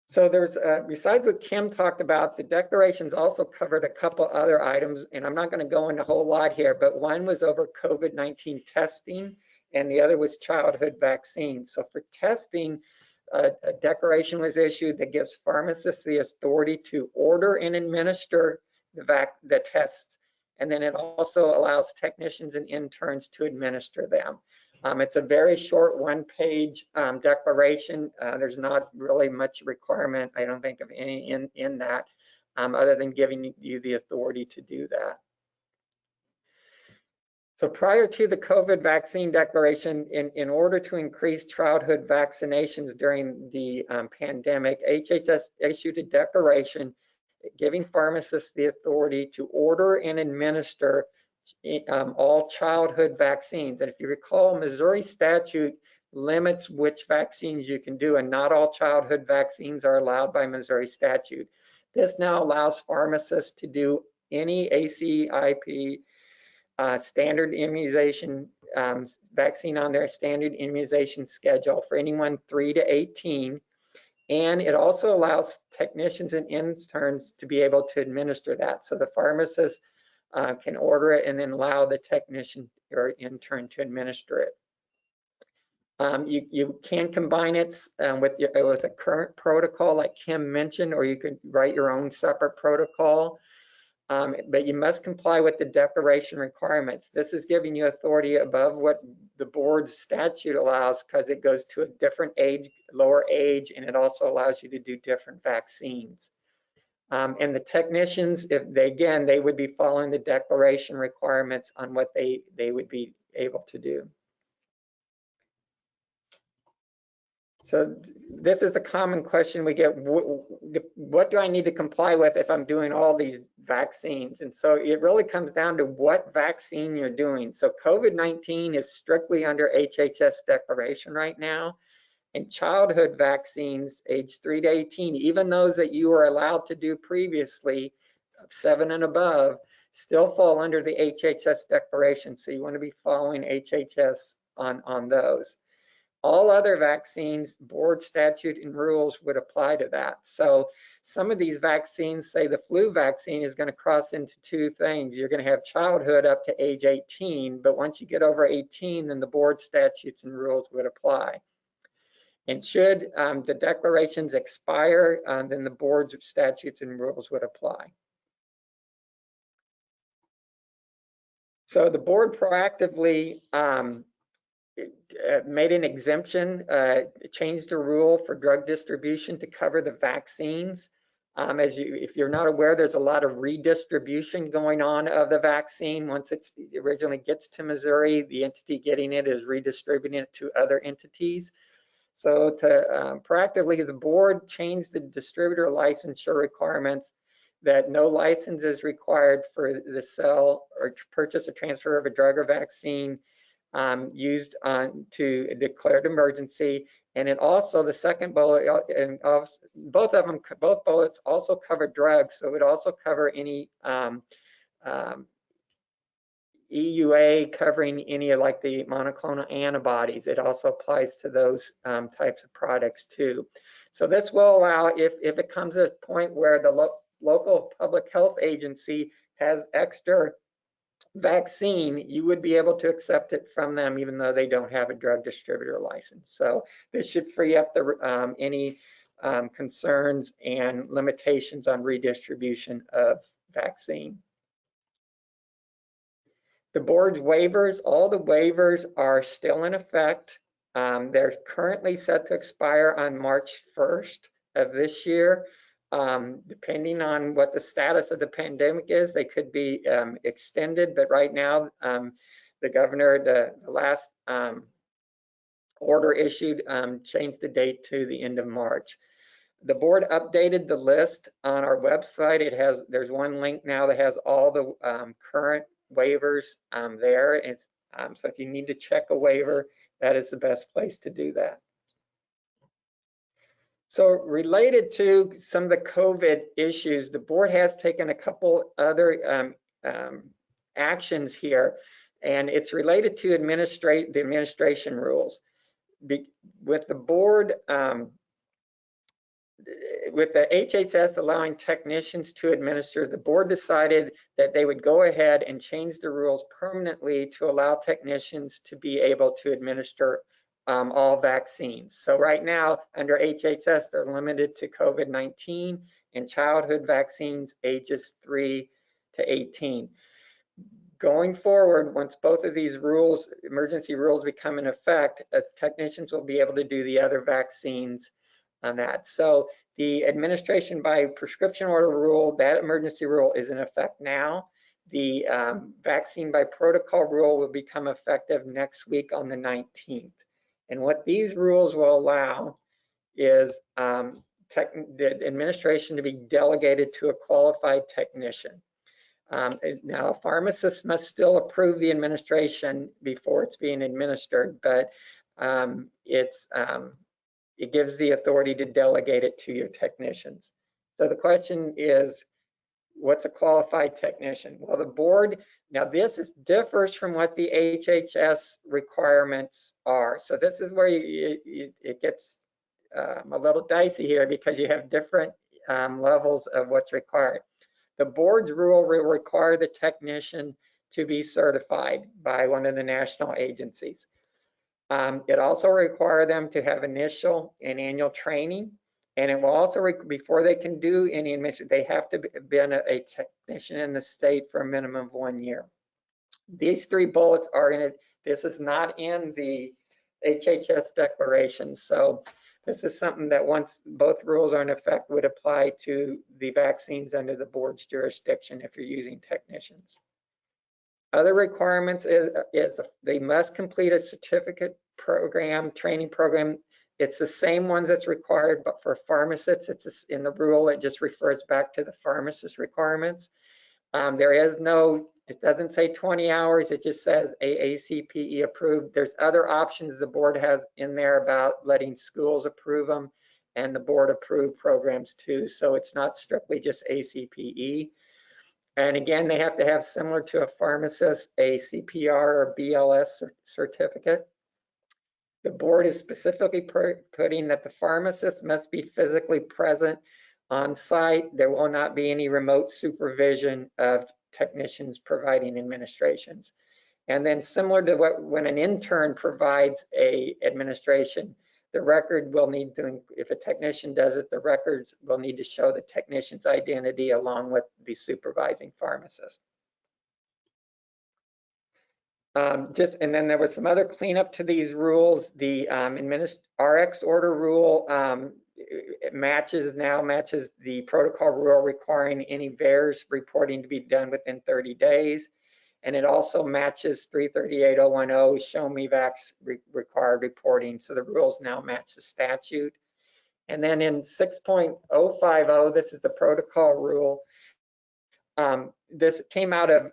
A: So there's, besides what Kim talked about, the declarations also covered a couple other items, and I'm not going to go into a whole lot here, but one was over COVID-19 testing, and the other was childhood vaccines. So for testing, a declaration was issued that gives pharmacists the authority to order and administer the tests, and then it also allows technicians and interns to administer them. It's a very short one-page declaration. There's not really much requirement, I don't think, of any in that, other than giving you the authority to do that. So prior to the COVID vaccine declaration, in order to increase childhood vaccinations during the pandemic, HHS issued a declaration giving pharmacists the authority to order and administer all childhood vaccines. And if you recall, Missouri statute limits which vaccines you can do, and not all childhood vaccines are allowed by Missouri statute. This now allows pharmacists to do any ACIP standard immunization vaccine on their standard immunization schedule for anyone 3 to 18. And it also allows technicians and interns to be able to administer that. So the pharmacist can order it and then allow the technician or intern to administer it. You can combine it with a current protocol like Kim mentioned, or you could write your own separate protocol. But you must comply with the declaration requirements. This is giving you authority above what the board's statute allows because it goes to a different age, lower age, and it also allows you to do different vaccines. And the technicians, if they would be following the declaration requirements on what they would be able to do. So this is a common question we get. What do I need to comply with if I'm doing all these vaccines? And so it really comes down to what vaccine you're doing. So COVID-19 is strictly under HHS declaration right now. And childhood vaccines, age 3 to 18, even those that you were allowed to do previously, 7 and above, still fall under the HHS declaration. So you want to be following HHS on those. All other vaccines, board statute and rules would apply to that. So some of these vaccines, say the flu vaccine, is going to cross into two things. You're going to have childhood up to age 18, but once you get over 18, then the board statutes and rules would apply. And should the declarations expire, then the board's statutes and rules would apply. So the board proactively made an exemption, changed a rule for drug distribution to cover the vaccines. If you're not aware, there's a lot of redistribution going on of the vaccine. Once it originally gets to Missouri, the entity getting it is redistributing it to other entities. So to proactively, the board changed the distributor licensure requirements that no license is required for the sale or purchase or transfer of a drug or vaccine used to declared emergency. And it also, the second bullet, and both bullets also cover drugs. So it would also cover any EUA covering any like the monoclonal antibodies. It also applies to those types of products too. So this will allow, if it comes to a point where the local public health agency has extra vaccine, you would be able to accept it from them even though they don't have a drug distributor license. So this should free up any concerns and limitations on redistribution of vaccine. The board's waivers, all the waivers are still in effect. They're currently set to expire on March 1st of this year. Depending on what the status of the pandemic is, they could be extended, but right now the governor, the last order issued, changed the date to the end of March. The board updated the list on our website. There's one link now that has all the current waivers there. So if you need to check a waiver, that is the best place to do that. So related to some of the COVID issues, the board has taken a couple other actions here, and it's related to the administration rules. With the board, with the HHS allowing technicians to administer, the board decided that they would go ahead and change the rules permanently to allow technicians to be able to administer all vaccines. So right now under HHS, they're limited to COVID-19 and childhood vaccines ages 3 to 18. Going forward, once both of these rules, emergency rules, become in effect, technicians will be able to do the other vaccines on that. So the administration by prescription order rule, that emergency rule is in effect now. The vaccine by protocol rule will become effective next week on the 19th. And what these rules will allow is the administration to be delegated to a qualified technician. Now, pharmacists must still approve the administration before it's being administered, but it gives the authority to delegate it to your technicians. So the question is, what's a qualified technician? Well, the board, now this differs from what the HHS requirements are. So this is where it gets a little dicey here because you have different levels of what's required. The board's rule will require the technician to be certified by one of the national agencies. It also require them to have initial and annual training, and it will also, before they can do any admission, they have to have been a technician in the state for a minimum of 1 year. These 3 bullets are in it. This is not in the HHS declaration, so this is something that once both rules are in effect would apply to the vaccines under the board's jurisdiction if you're using technicians. Other requirements is they must complete a certificate program, training program. It's the same ones that's required, but for pharmacists, it's in the rule. It just refers back to the pharmacist requirements. There is no, it doesn't say 20 hours. It just says AACPE approved. There's other options the board has in there about letting schools approve them and the board approved programs too. So it's not strictly just ACPE. And again, they have to have, similar to a pharmacist, a CPR or BLS certificate. The board is specifically putting that the pharmacist must be physically present on site. There will not be any remote supervision of technicians providing administrations. And then similar to when an intern provides a administration, the record will need to, if a technician does it, the records will need to show the technician's identity along with the supervising pharmacist. And then there was some other cleanup to these rules. The RX order rule it matches the protocol rule requiring any VAERS reporting to be done within 30 days. And it also matches 338.010 Show Me Vax required reporting. So the rules now match the statute. And then in 6.050, this is the protocol rule. This came out of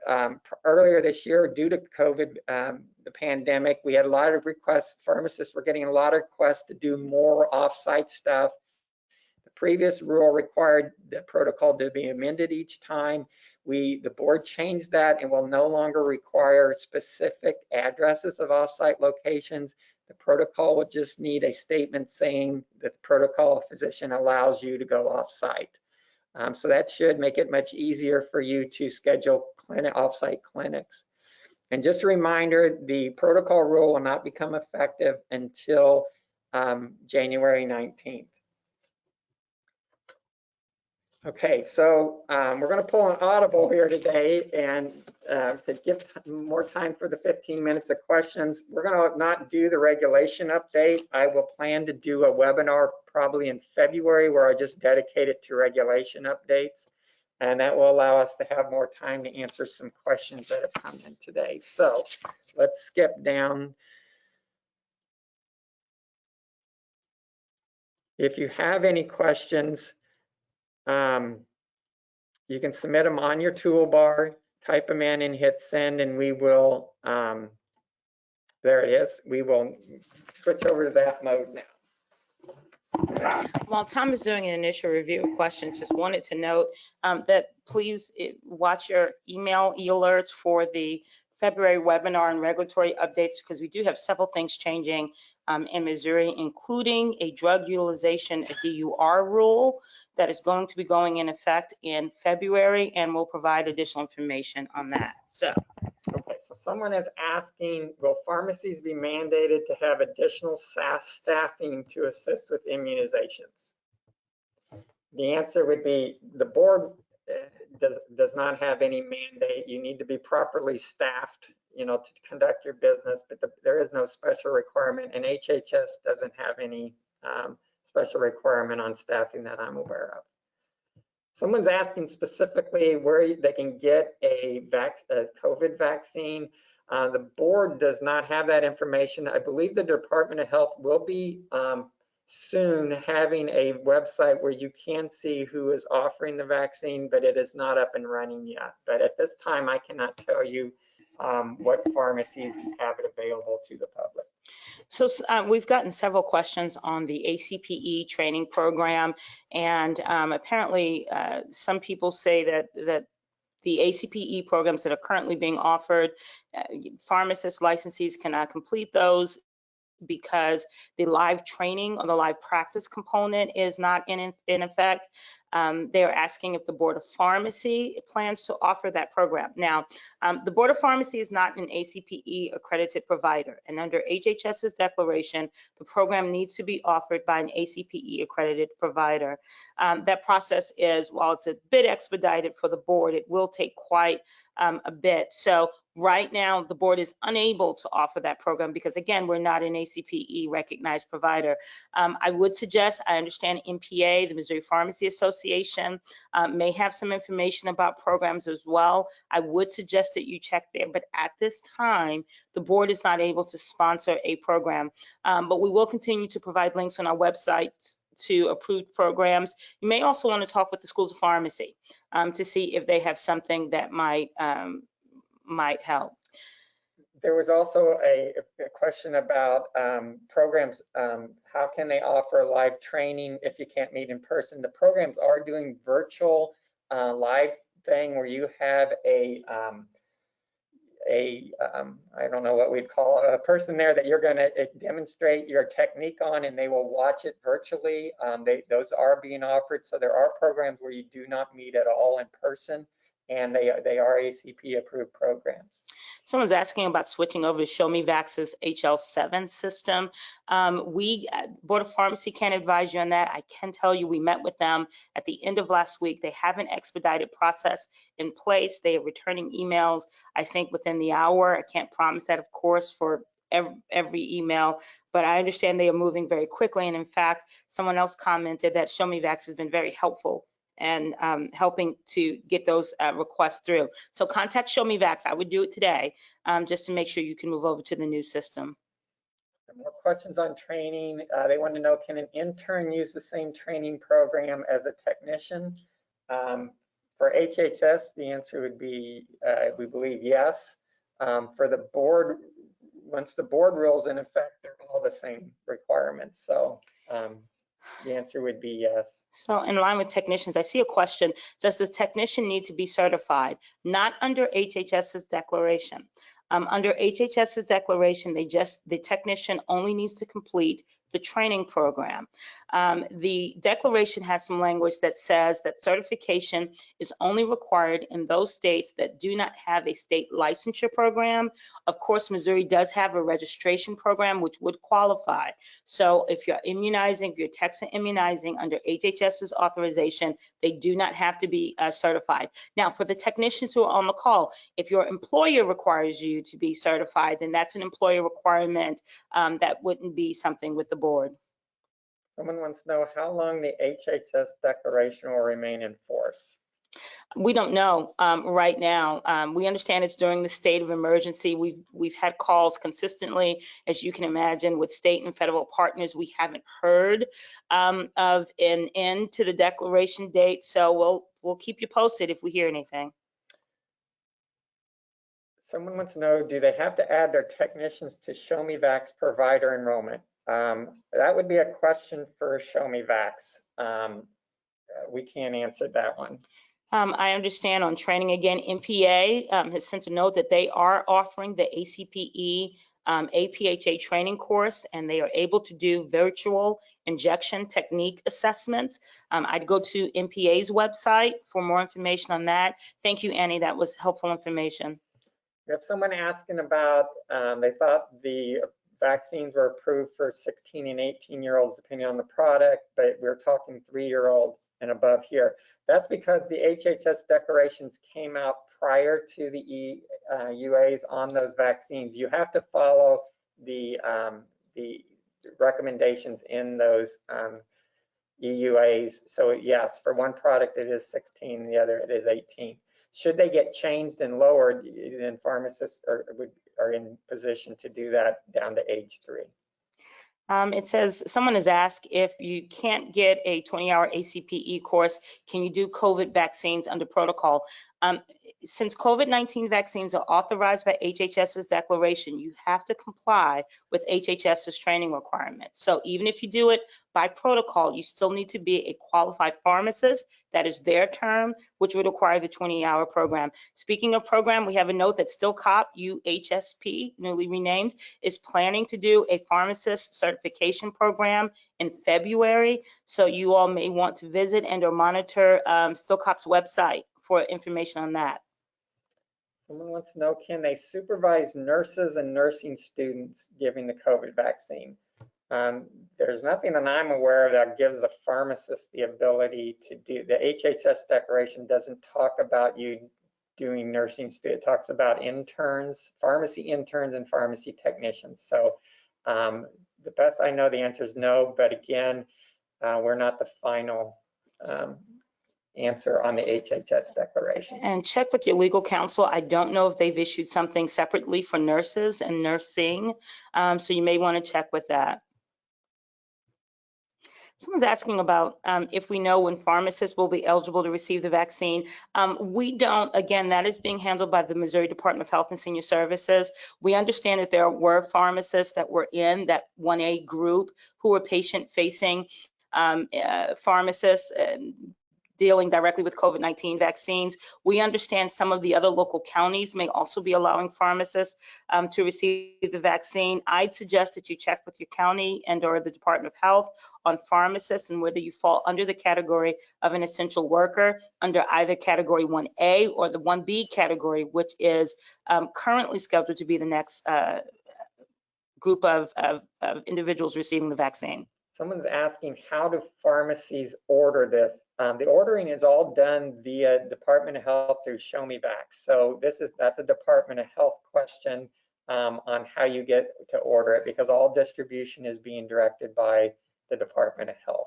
A: earlier this year due to COVID, the pandemic. We had a lot of requests. Pharmacists were getting a lot of requests to do more off-site stuff. The previous rule required the protocol to be amended each time. The board changed that and will no longer require specific addresses of off-site locations. The protocol will just need a statement saying that the protocol physician allows you to go off-site. So that should make it much easier for you to schedule off-site clinics. And just a reminder, the protocol rule will not become effective until January 19th. Okay, so we're going to pull an audible here today, and to give more time for the 15 minutes of questions, we're going to not do the regulation update. I will plan to do a webinar probably in February where I just dedicate it to regulation updates, and that will allow us to have more time to answer some questions that have come in today. So let's skip down. If you have any questions, you can submit them on your toolbar, type them in and hit send, and we will, there it is. We will switch over to that mode now.
B: While Tom is doing an initial review of questions, just wanted to note that please watch your email alerts for the February webinar and regulatory updates, because we do have several things changing in Missouri, including a drug utilization, a DUR rule that is going to be going in effect in February, and we'll provide additional information on that. So,
A: okay, so someone is asking, will pharmacies be mandated to have additional staffing to assist with immunizations? The answer would be the board does not have any mandate. You need to be properly staffed, to conduct your business, but there is no special requirement, and HHS doesn't have any special requirement on staffing that I'm aware of. Someone's asking specifically where they can get a COVID vaccine. The board does not have that information. I believe the Department of Health will be soon having a website where you can see who is offering the vaccine, but it is not up and running yet. But at this time, I cannot tell you what pharmacies have it available to the public.
B: So we've gotten several questions on the ACPE training program, and apparently some people say that the ACPE programs that are currently being offered, pharmacist licensees cannot complete those because the live training or the live practice component is not in effect. They're asking if the Board of Pharmacy plans to offer that program. Now, the Board of Pharmacy is not an ACPE accredited provider, and under HHS's declaration, the program needs to be offered by an ACPE accredited provider. That process is, while it's a bit expedited for the board, it will take quite a bit. So right now, the board is unable to offer that program because, again, we're not an ACPE recognized provider. I would suggest, I understand MPA, the Missouri Pharmacy Association, may have some information about programs as well. I would suggest that you check there, but at this time, the board is not able to sponsor a program. But we will continue to provide links on our website to approved programs. You may also want to talk with the schools of pharmacy to see if they have something that might help.
A: There was also a question about programs. How can they offer live training if you can't meet in person? The programs are doing virtual live thing where you have I don't know what we'd call a person there that you're going to demonstrate your technique on, and they will watch it virtually. Those are being offered. So there are programs where you do not meet at all in person, and they are ACP approved programs.
B: Someone's asking about switching over to ShowMeVax's HL7 system. Board of Pharmacy can't advise you on that. I can tell you we met with them at the end of last week. They have an expedited process in place. They are returning emails, I think, within the hour. I can't promise that, of course, for every email, but I understand they are moving very quickly. And in fact, someone else commented that ShowMeVax has been very helpful and helping to get those requests through. So contact ShowMeVax. I would do it today just to make sure you can move over to the new system.
A: More questions on training. They want to know, can an intern use the same training program as a technician? For HHS, the answer would be, we believe, yes. For the board, once the board rules in effect, they're all the same requirements. So the answer would be yes.
B: So in line with technicians, I see a question. Does the technician need to be certified? Not under HHS's declaration. Under HHS's declaration, the technician only needs to complete the training program. The declaration has some language that says that certification is only required in those states that do not have a state licensure program. Of course, Missouri does have a registration program which would qualify. So if you're immunizing, if you're Texan immunizing under HHS's authorization, they do not have to be certified. Now, for the technicians who are on the call, if your employer requires you to be certified, then that's an employer requirement. That wouldn't be something with the board.
A: Someone wants to know how long the HHS declaration will remain in force.
B: We don't know right now. We understand it's during the state of emergency. We've had calls consistently, as you can imagine, with state and federal partners. We haven't heard of an end to the declaration date, so we'll keep you posted if we hear anything.
A: Someone wants to know, do they have to add their technicians to ShowMeVax provider enrollment? That would be a question for ShowMeVax. We can't answer that one.
B: I understand on training again, MPA has sent a note that they are offering the ACPE APHA training course, and they are able to do virtual injection technique assessments. I'd go to MPA's website for more information on that. Thank you, Annie. That was helpful information.
A: We have someone asking about, they thought the vaccines were approved for 16 and 18-year-olds depending on the product, but we're talking 3-year-olds and above here. That's because the HHS declarations came out prior to the EUAs on those vaccines. You have to follow the recommendations in those EUAs. So yes, for one product it is 16, the other it is 18. Should they get changed and lowered, then pharmacists are in position to do that down to age 3.
B: It says, someone has asked, if you can't get a 20-hour ACPE course, can you do COVID vaccines under protocol? Since COVID-19 vaccines are authorized by HHS's declaration, you have to comply with HHS's training requirements. So even if you do it by protocol, you still need to be a qualified pharmacist. That is their term, which would require the 20-hour program. Speaking of program, we have a note that StillCop, UHSP, newly renamed, is planning to do a pharmacist certification program in February. So you all may want to visit and or monitor StillCop's website for information on that.
A: Someone wants to know, can they supervise nurses and nursing students giving the COVID vaccine? There's nothing that I'm aware of that gives the pharmacist the ability to do. The HHS declaration doesn't talk about you doing nursing students. It talks about interns, pharmacy interns and pharmacy technicians. So the best I know, the answer is no, but again, we're not the final answer on the HHS declaration.
B: And check with your legal counsel. I don't know if they've issued something separately for nurses and nursing, so you may want to check with that. Someone's asking about if we know when pharmacists will be eligible to receive the vaccine. We don't. Again, that is being handled by the Missouri Department of Health and Senior Services. We understand that there were pharmacists that were in that 1A group who were patient-facing pharmacists dealing directly with COVID-19 vaccines. We understand some of the other local counties may also be allowing pharmacists to receive the vaccine. I'd suggest that you check with your county and or the Department of Health on pharmacists and whether you fall under the category of an essential worker under either category 1A or the 1B category, which is currently scheduled to be the next group of individuals receiving the vaccine.
A: Someone's asking, how do pharmacies order this? The ordering is all done via Department of Health through Show Me Vax. So that's a Department of Health question on how you get to order it, because all distribution is being directed by the Department of Health.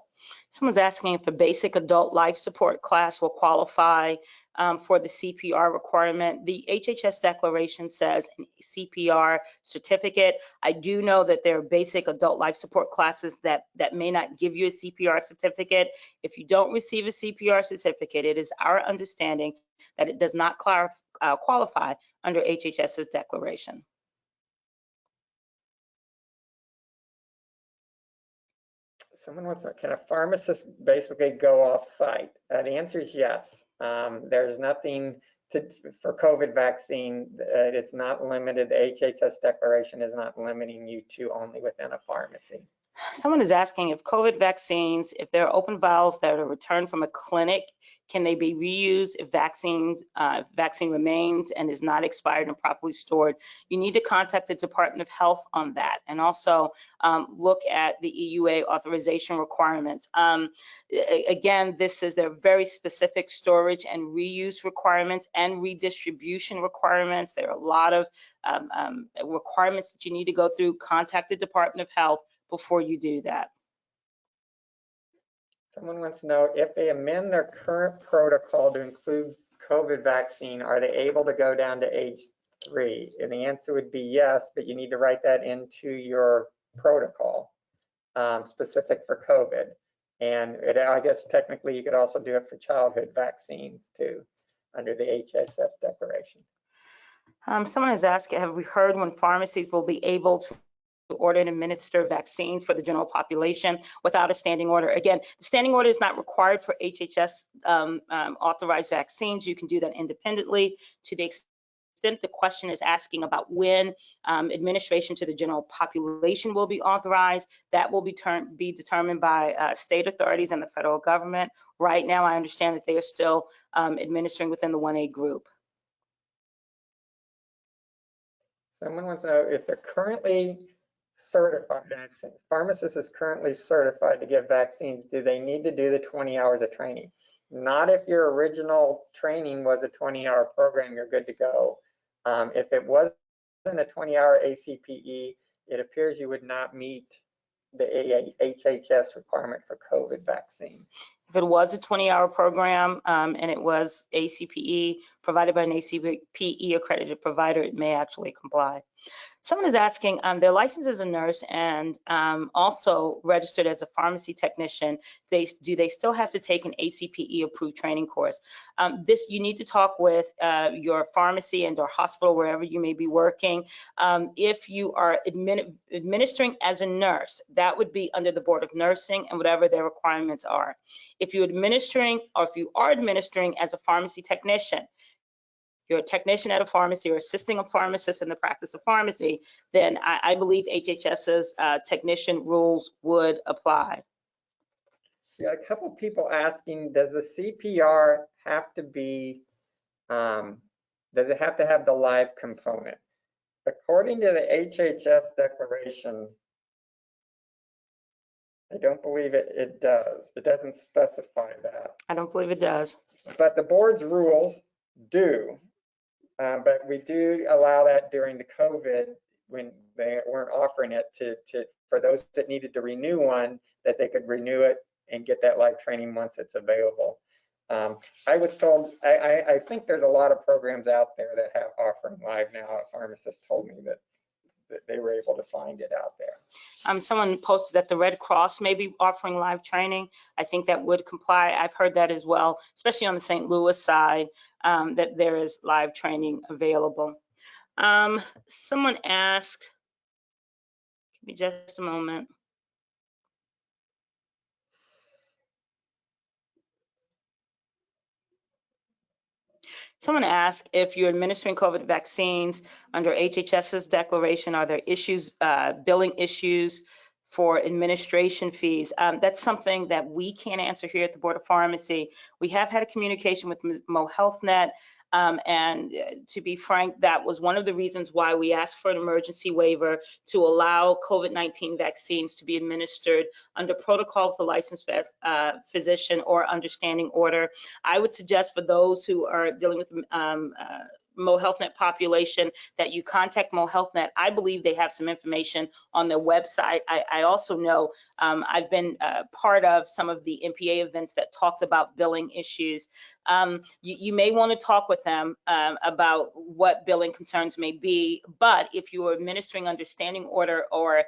B: Someone's asking if a basic adult life support class will qualify for the CPR requirement. The HHS declaration says CPR certificate. I do know that there are basic adult life support classes that may not give you a CPR certificate. If you don't receive a CPR certificate, it is our understanding that it does not qualify under HHS's declaration.
A: Someone wants to, can a pharmacist basically go off site? The answer is yes. There's nothing for COVID vaccine. It's not limited. The HHS declaration is not limiting you to only within a pharmacy.
B: Someone is asking if COVID vaccines, if there are open vials that are returned from a clinic, can they be reused if vaccine remains and is not expired and properly stored? You need to contact the Department of Health on that, and also look at the EUA authorization requirements. Again, there are very specific storage and reuse requirements and redistribution requirements. There are a lot of requirements that you need to go through. Contact the Department of Health before you do that.
A: Someone wants to know, if they amend their current protocol to include COVID vaccine, are they able to go down to age 3? And the answer would be yes, but you need to write that into your protocol specific for COVID. And I guess technically you could also do it for childhood vaccines too, under the HHS declaration.
B: Someone has asked, have we heard when pharmacies will be able to order and administer vaccines for the general population without a standing order? Again, the standing order is not required for HHS authorized vaccines. You can do that independently. To the extent the question is asking about when administration to the general population will be authorized, that will be determined by state authorities and the federal government. Right now, I understand that they are still administering within the 1A group.
A: Someone wants to know if they're currently certified, pharmacist is currently certified to give vaccines, do they need to do the 20 hours of training? Not if your original training was a 20-hour program, you're good to go. If it wasn't a 20-hour ACPE, it appears you would not meet the HHS requirement for COVID vaccine.
B: If it was a 20-hour program and it was ACPE provided by an ACPE accredited provider, it may actually comply. Someone is asking, they're licensed as a nurse and also registered as a pharmacy technician. Do they still have to take an ACPE approved training course? You need to talk with your pharmacy and or hospital, wherever you may be working. If you are administering as a nurse, that would be under the Board of Nursing and whatever their requirements are. If you are administering as a pharmacy technician, you're a technician at a pharmacy or assisting a pharmacist in the practice of pharmacy, then I believe HHS's technician rules would apply.
A: Yeah, a couple people asking, does the CPR have to be, does it have to have the live component? According to the HHS declaration, I don't believe it does. It doesn't specify that.
B: I don't believe it does.
A: But the board's rules do. But we do allow that during the COVID when they weren't offering it for those that needed to renew one, that they could renew it and get that live training once it's available. I was told, I think there's a lot of programs out there that have offering live now. A pharmacist told me that they were able to find it out there.
B: Someone posted that the Red Cross may be offering live training. I think that would comply. I've heard that as well, especially on the St. Louis side, that there is live training available. Someone asked, give me just a moment. Someone asked if you're administering COVID vaccines under HHS's declaration, are there issues, billing issues for administration fees? That's something that we can't answer here at the Board of Pharmacy. We have had a communication with MoHealthNet, and to be frank, that was one of the reasons why we asked for an emergency waiver to allow COVID-19 vaccines to be administered under protocol of the licensed physician or understanding order. I would suggest for those who are dealing with MoHealthNet population that you contact MoHealthNet. I believe they have some information on their website. I also know I've been part of some of the MPA events that talked about billing issues. You may want to talk with them about what billing concerns may be, but if you are administering understanding order or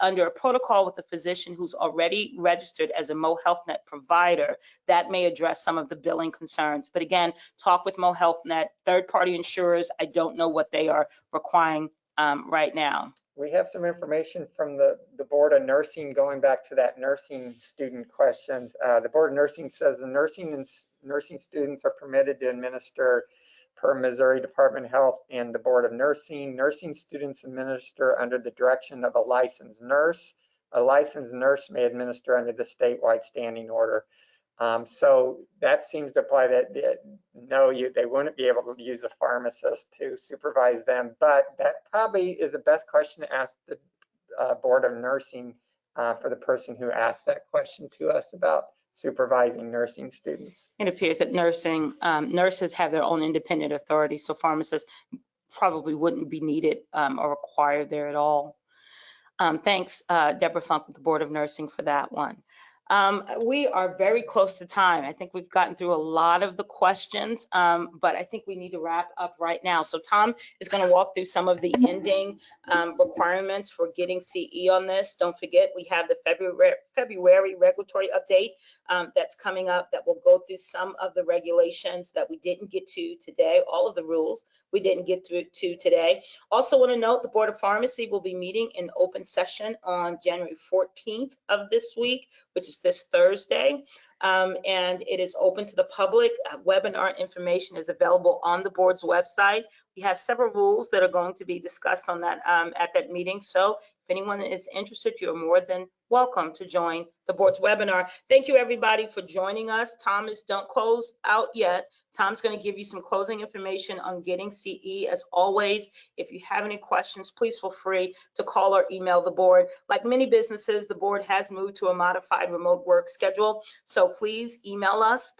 B: under a protocol with a physician who's already registered as a MoHealthNet provider, that may address some of the billing concerns. But again, talk with MoHealthNet. Third-party insurers, I don't know what they are requiring right now.
A: We have some information from the Board of Nursing going back to that nursing student questions. The Board of Nursing says the nursing students are permitted to administer per Missouri Department of Health and the Board of Nursing. Nursing students administer under the direction of a licensed nurse. A licensed nurse may administer under the statewide standing order. So that seems to apply that no, they wouldn't be able to use a pharmacist to supervise them, but that probably is the best question to ask the Board of Nursing for the person who asked that question to us about supervising nursing students.
B: It appears that nurses have their own independent authority, so pharmacists probably wouldn't be needed or required there at all. Thanks, Deborah Funk with the Board of Nursing for that one. We are very close to time. I think we've gotten through a lot of the questions, but I think we need to wrap up right now. So Tom is going to walk through some of the ending requirements for getting CE on this. Don't forget, we have the February regulatory update that's coming up that will go through some of the regulations that we didn't get to today, all of the rules we didn't get to today. Also want to note the Board of Pharmacy will be meeting in open session on January 14th of this week, which is this Thursday, and it is open to the public. Webinar information is available on the board's website. We have several rules that are going to be discussed on that at that meeting. So if anyone is interested, you're more than welcome to join the board's webinar. Thank you everybody for joining us. Thomas, don't close out yet. Tom's going to give you some closing information on getting CE. As always, if you have any questions, please feel free to call or email the board. Like many businesses, the board has moved to a modified remote work schedule. So please email us,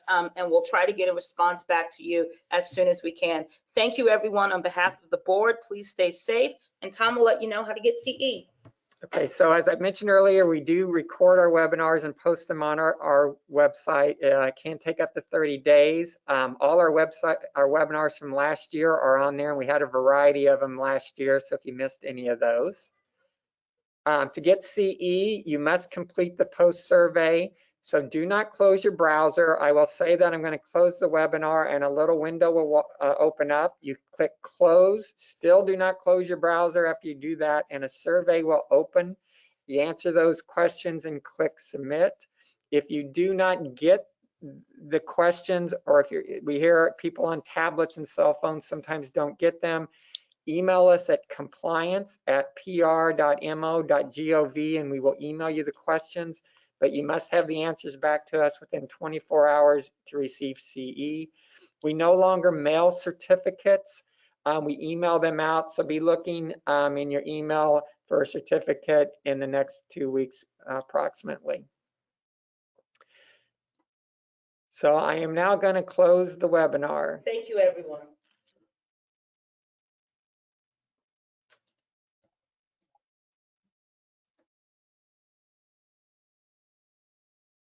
B: and we'll try to get a response back to you as soon as we can. Thank you everyone on behalf of the board. Please stay safe, and Tom will let you know how to get CE.
A: Okay, so as I mentioned earlier, we do record our webinars and post them on our website. It can take up to 30 days. All our webinars from last year are on there, and we had a variety of them last year, so if you missed any of those. To get CE, you must complete the post survey. So do not close your browser. I will say that I'm going to close the webinar and a little window will open up. You click close. Still do not close your browser after you do that, and a survey will open. You answer those questions and click submit. If you do not get the questions, or if we hear people on tablets and cell phones sometimes don't get them, email us at compliance@pr.mo.gov and we will email you the questions, but you must have the answers back to us within 24 hours to receive CE. We no longer mail certificates. We email them out, so be looking in your email for a certificate in the next 2 weeks approximately. So I am now going to close the webinar.
B: Thank you, everyone.